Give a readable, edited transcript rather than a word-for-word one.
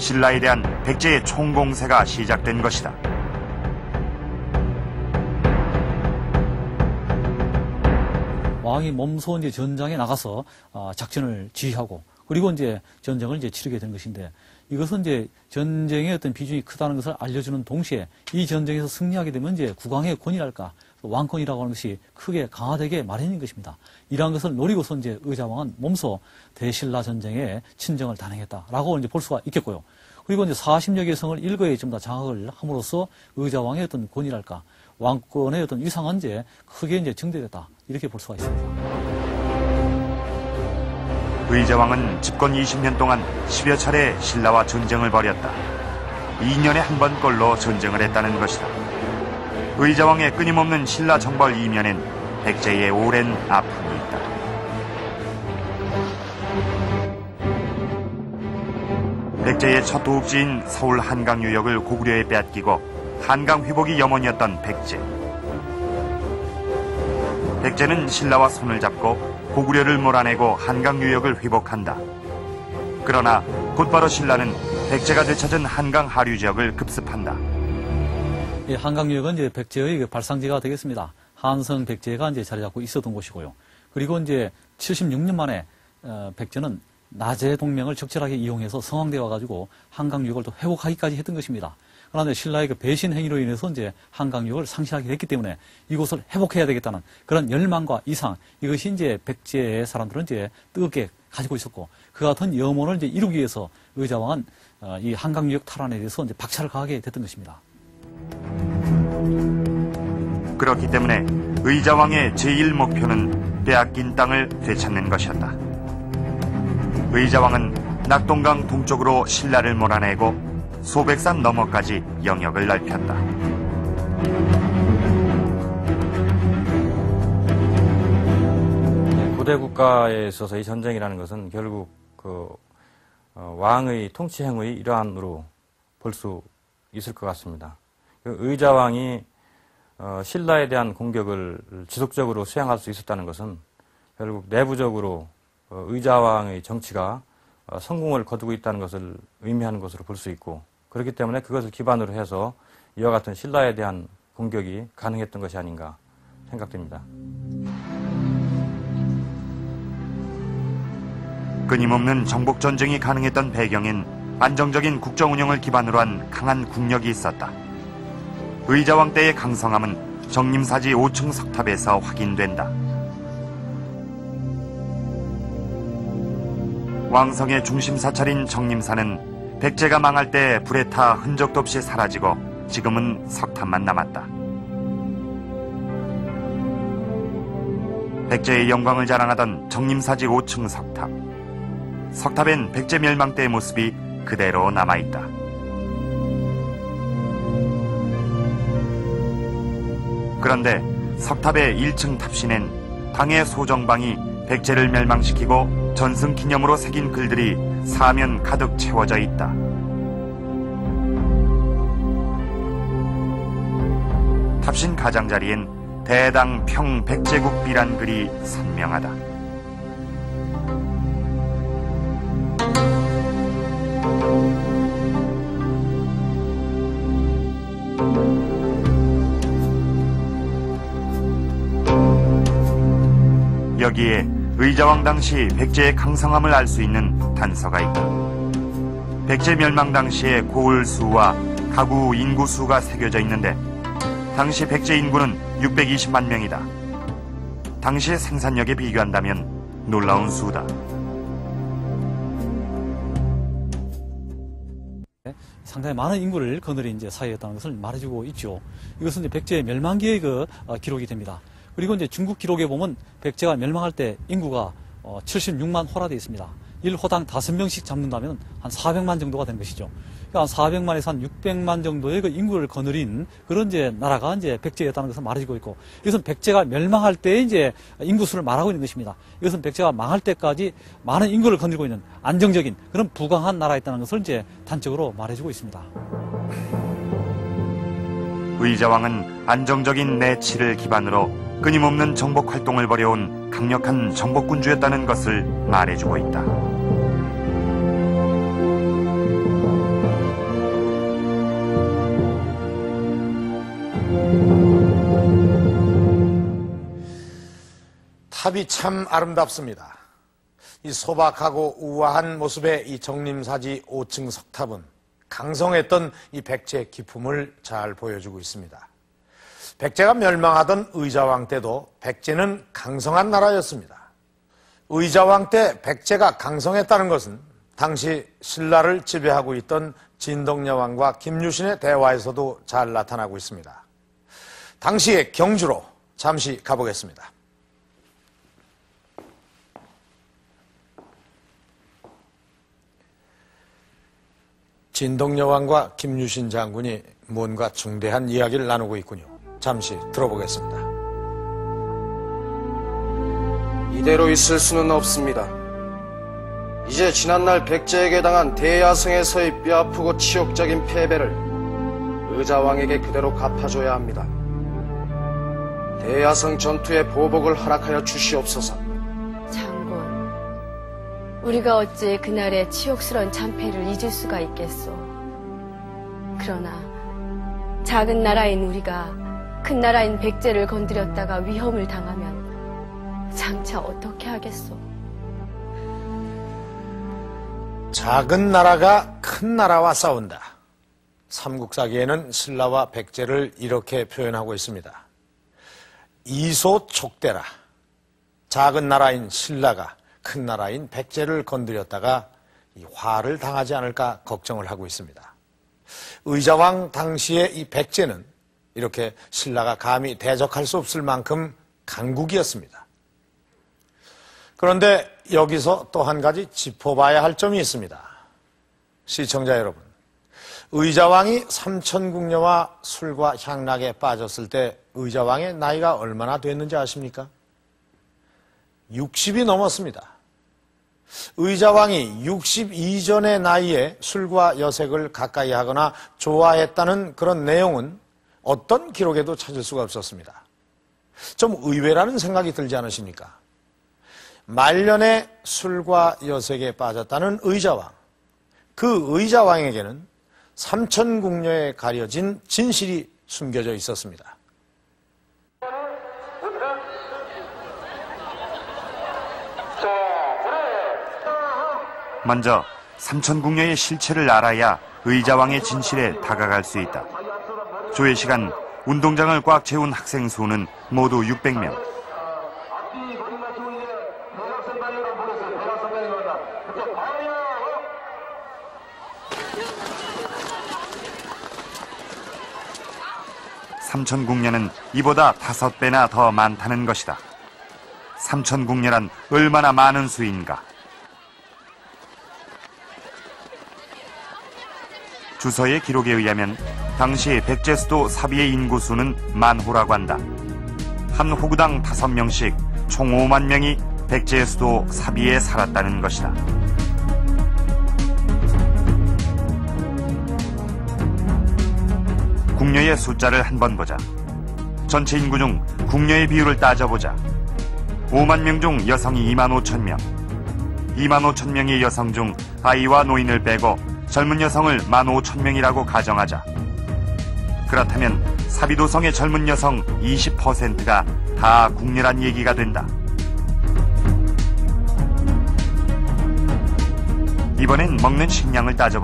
신라에 대한 백제의 총공세가 시작된 것이다. 왕이 몸소 이제 전장에 나가서 작전을 지휘하고 그리고 이제 전쟁을 이제 치르게 된 것인데 이것은 이제 전쟁의 어떤 비중이 크다는 것을 알려주는 동시에 이 전쟁에서 승리하게 되면 이제 국왕의 권위랄까 왕권이라고 하는 것이 크게 강화되게 마련인 것입니다. 이러한 것을 노리고서 이제 의자왕은 몸소 대신라 전쟁에 친정을 단행했다라고 이제 볼 수가 있겠고요. 그리고 이제 40여 개의 성을 일거에 좀 더 장악을 함으로써 의자왕의 어떤 권위랄까 왕권의 어떤 위상은 이제 크게 이제 증대됐다 이렇게 볼 수가 있습니다. 의자왕은 집권 20년 동안 10여 차례 신라와 전쟁을 벌였다. 2년에 한 번꼴로 전쟁을 했다는 것이다. 의자왕의 끊임없는 신라 정벌 이면엔 백제의 오랜 아픔이 있다. 백제의 첫 도읍지인 서울 한강 유역을 고구려에 빼앗기고 한강 회복이 염원이었던 백제. 백제는 신라와 손을 잡고 고구려를 몰아내고 한강 유역을 회복한다. 그러나 곧바로 신라는 백제가 되찾은 한강 하류 지역을 급습한다. 이 한강 유역은 이제 백제의 발상지가 되겠습니다. 한성 백제가 이제 자리 잡고 있었던 곳이고요. 그리고 이제 76년 만에 백제는 나제 동맹을 적절하게 이용해서 성황대에 와가지고 한강 유역을 또 회복하기까지 했던 것입니다. 그런데 신라의 그 배신 행위로 인해서 이제 한강 유역을 상실하게 됐기 때문에 이곳을 회복해야 되겠다는 그런 열망과 이상, 이것이 이제 백제의 사람들은 이제 뜨겁게 가지고 있었고, 그 같은 염원을 이제 이루기 위해서 의자왕은 이 한강 유역 탈환에 대해서 이제 박차를 가하게 됐던 것입니다. 그렇기 때문에 의자왕의 제1 목표는 빼앗긴 땅을 되찾는 것이었다. 의자왕은 낙동강 동쪽으로 신라를 몰아내고 소백산 너머까지 영역을 넓혔다. 고대 국가에 있어서 이 전쟁이라는 것은 결국 왕의 통치 행위의 일환으로 볼 수 있을 것 같습니다. 의자왕이 신라에 대한 공격을 지속적으로 수행할 수 있었다는 것은 결국 내부적으로 의자왕의 정치가 성공을 거두고 있다는 것을 의미하는 것으로 볼 수 있고, 그렇기 때문에 그것을 기반으로 해서 이와 같은 신라에 대한 공격이 가능했던 것이 아닌가 생각됩니다. 끊임없는 정복전쟁이 가능했던 배경엔 안정적인 국정 운영을 기반으로 한 강한 국력이 있었다. 의자왕 때의 강성함은 정림사지 5층 석탑에서 확인된다. 왕성의 중심 사찰인 정림사는 백제가 망할 때 불에 타 흔적도 없이 사라지고 지금은 석탑만 남았다. 백제의 영광을 자랑하던 정림사지 5층 석탑. 석탑엔 백제 멸망 때의 모습이 그대로 남아있다. 그런데 석탑의 1층 탑신엔 당의 소정방이 백제를 멸망시키고 전승 기념으로 새긴 글들이 사면 가득 채워져 있다. 탑신 가장자리엔 대당 평 백제국비란 글이 선명하다. 여기에 의자왕 당시 백제의 강성함을 알 수 있는 단서가 있다. 백제 멸망 당시의 고을수와 가구 인구수가 새겨져 있는데 당시 백제 인구는 620만 명이다. 당시의 생산력에 비교한다면 놀라운 수다. 상당히 많은 인구를 거느린 이제 사회였다는 것을 말해주고 있죠. 이것은 이제 백제의 멸망기의 기록이 됩니다. 그리고 이제 중국 기록에 보면 백제가 멸망할 때 인구가 76만 호라 되어 있습니다. 1호당 5명씩 잡는다면 한 400만 정도가 된 것이죠. 그러니까 한 400만에서 한 600만 정도의 그 인구를 거느린 그런 이제 나라가 이제 백제였다는 것을 말해주고 있고, 이것은 백제가 멸망할 때 이제 인구수를 말하고 있는 것입니다. 이것은 백제가 망할 때까지 많은 인구를 거느리고 있는 안정적인 그런 부강한 나라였다는 것을 이제 단적으로 말해주고 있습니다. 의자왕은 안정적인 내치를 기반으로 끊임없는 정복 활동을 벌여온 강력한 정복군주였다는 것을 말해주고 있다. 삽이 참 아름답습니다. 이 소박하고 우아한 모습의 이 정림사지 5층 석탑은 강성했던 이 백제의 기품을 잘 보여주고 있습니다. 백제가 멸망하던 의자왕 때도 백제는 강성한 나라였습니다. 의자왕 때 백제가 강성했다는 것은 당시 신라를 지배하고 있던 진덕여왕과 김유신의 대화에서도 잘 나타나고 있습니다. 당시의 경주로 잠시 가보겠습니다. 진덕여왕과 김유신 장군이 뭔가 중대한 이야기를 나누고 있군요. 잠시 들어보겠습니다. 이대로 있을 수는 없습니다. 이제 지난날 백제에게 당한 대야성에서의 뼈아프고 치욕적인 패배를 의자왕에게 그대로 갚아줘야 합니다. 대야성 전투의 보복을 허락하여 주시옵소서. 장군, 우리가 어찌 그날의 치욕스런 참패를 잊을 수가 있겠소. 그러나 작은 나라인 우리가 큰 나라인 백제를 건드렸다가 위험을 당하면 장차 어떻게 하겠소? 작은 나라가 큰 나라와 싸운다. 삼국사기에는 신라와 백제를 이렇게 표현하고 있습니다. 이소촉대라. 작은 나라인 신라가 큰 나라인 백제를 건드렸다가 이 화를 당하지 않을까 걱정을 하고 있습니다. 의자왕 당시의 이 백제는 이렇게 신라가 감히 대적할 수 없을 만큼 강국이었습니다. 그런데 여기서 또 한 가지 짚어봐야 할 점이 있습니다. 시청자 여러분, 의자왕이 삼천궁녀와 술과 향락에 빠졌을 때 의자왕의 나이가 얼마나 됐는지 아십니까? 60이 넘었습니다. 의자왕이 60 이전의 나이에 술과 여색을 가까이 하거나 좋아했다는 그런 내용은 어떤 기록에도 찾을 수가 없었습니다. 좀 의외라는 생각이 들지 않으십니까? 말년에 술과 여색에 빠졌다는 의자왕. 그 의자왕에게는 삼천궁녀에 가려진 진실이 숨겨져 있었습니다. 먼저 삼천궁녀의 실체를 알아야 의자왕의 진실에 다가갈 수 있다. 조회 시간 운동장을 꽉 채운 학생 수는 모두 600명. 삼천궁녀는 이보다 5배나 더 많다는 것이다. 삼천궁녀란 얼마나 많은 수인가. 주서의 기록에 의하면 당시 백제 수도 사비의 인구수는 만호라고 한다. 한 호구당 5명씩 총 5만 명이 백제 수도 사비에 살았다는 것이다. 궁녀의 숫자를 한번 보자. 전체 인구 중 궁녀의 비율을 따져보자. 5만 명 중 여성이 2만 5천 명. 2만 5천 명의 여성 중 아이와 노인을 빼고 젊은 여성을 1만 5천 명이라고 가정하자. 그렇다면 사비도성의 젊은 여성 20%가 다 궁녀란 얘기가 된다. 이번엔 먹는 식량을 따져보자.